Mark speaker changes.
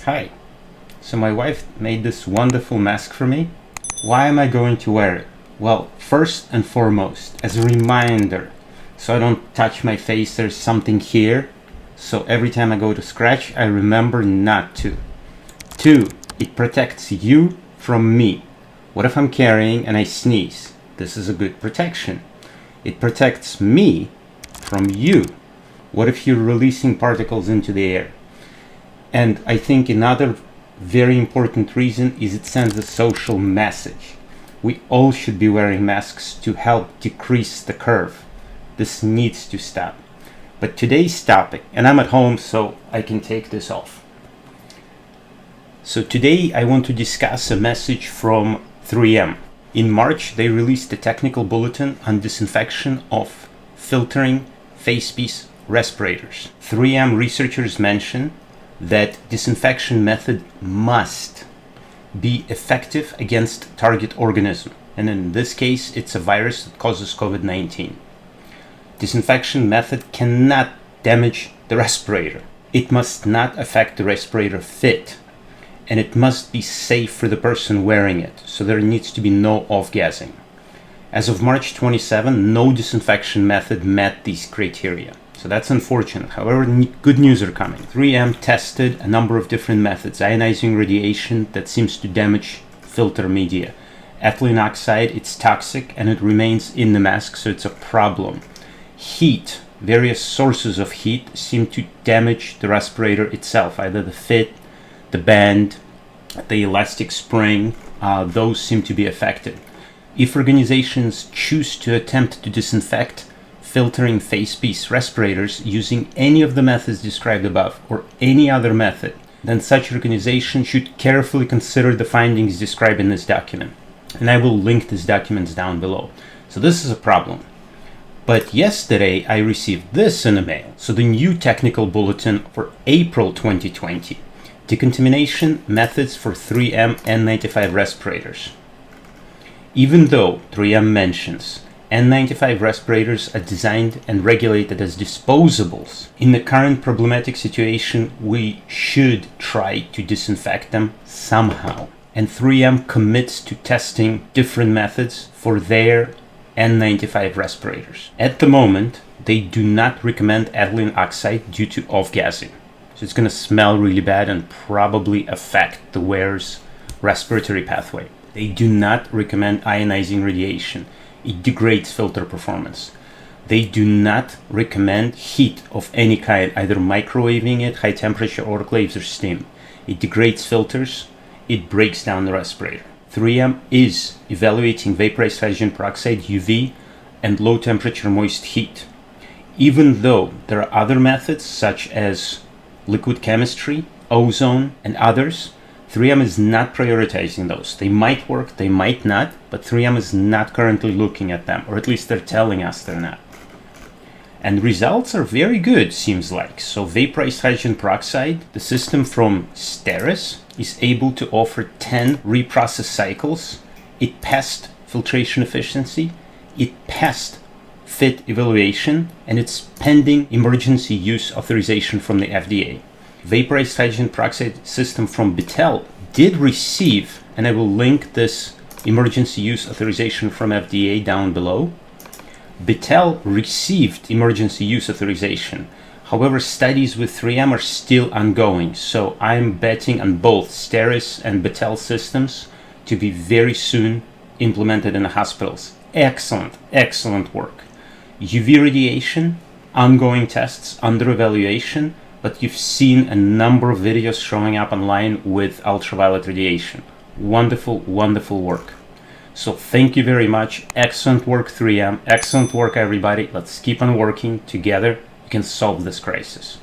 Speaker 1: Hi. So my wife made this wonderful mask for me. Why am I going to wear it? Well, first and foremost, as a reminder, so I don't touch my face, there's something here. So every time I go to scratch, I remember not to. 2, it protects you from me. What if I'm carrying and I sneeze? This is a good protection. It protects me from you. What if you're releasing particles into the air? And I think another very important reason is it sends a social message. We all should be wearing masks to help decrease the curve. This needs to stop. But today's topic, and I'm at home so I can take this off. So today I want to discuss a message from 3M. In March, they released a technical bulletin on disinfection of filtering face piece respirators. 3M researchers mention that disinfection method must be effective against target organism. And in this case, it's a virus that causes COVID-19. Disinfection method cannot damage the respirator. It must not affect the respirator fit. And it must be safe for the person wearing it, so there needs to be no off-gassing. As of March 27, no disinfection method met these criteria. So that's unfortunate. However, good news are coming. 3M tested a number of different methods. Ionizing radiation that seems to damage filter media. Ethylene oxide, it's toxic and it remains in the mask, so it's a problem. Heat, various sources of heat seem to damage the respirator itself, either the fit, the band, the elastic spring, those seem to be affected. If organizations choose to attempt to disinfect filtering face piece respirators using any of the methods described above or any other method, then such organization should carefully consider the findings described in this document. And I will link these documents down below. So this is a problem. But yesterday I received this in the mail. So the new technical bulletin for April 2020. Decontamination methods for 3M N95 respirators. Even though 3M mentions N95 respirators are designed and regulated as disposables, in the current problematic situation, we should try to disinfect them somehow. And 3M commits to testing different methods for their N95 respirators. At the moment, they do not recommend ethylene oxide due to off-gassing. So it's going to smell really bad and probably affect the wearer's respiratory pathway. They do not recommend ionizing radiation. It degrades filter performance. They do not recommend heat of any kind, either microwaving it, high temperature autoclaves, or steam. It degrades filters. It breaks down the respirator. 3M is evaluating vaporized hydrogen peroxide, UV, and low temperature moist heat. Even though there are other methods such as liquid chemistry, ozone, and others, 3M is not prioritizing those. They might work, they might not, but 3M is not currently looking at them, or at least they're telling us they're not. And results are very good, seems like. So vaporized hydrogen peroxide, the system from Steris, is able to offer 10 reprocess cycles. It passed filtration efficiency, it passed fit evaluation, and it's pending emergency use authorization from the FDA. Vaporized hydrogen peroxide system from Battelle did receive, and I will link this emergency use authorization from FDA down below. Battelle received emergency use authorization. However, studies with 3M are still ongoing, so I'm betting on both Steris and Battelle systems to be very soon implemented in the hospitals. Excellent work. UV radiation, ongoing tests under evaluation, but you've seen a number of videos showing up online with ultraviolet radiation. Wonderful work. So thank you very much. Excellent work, 3M. Excellent work, everybody. Let's keep on working together. We can solve this crisis.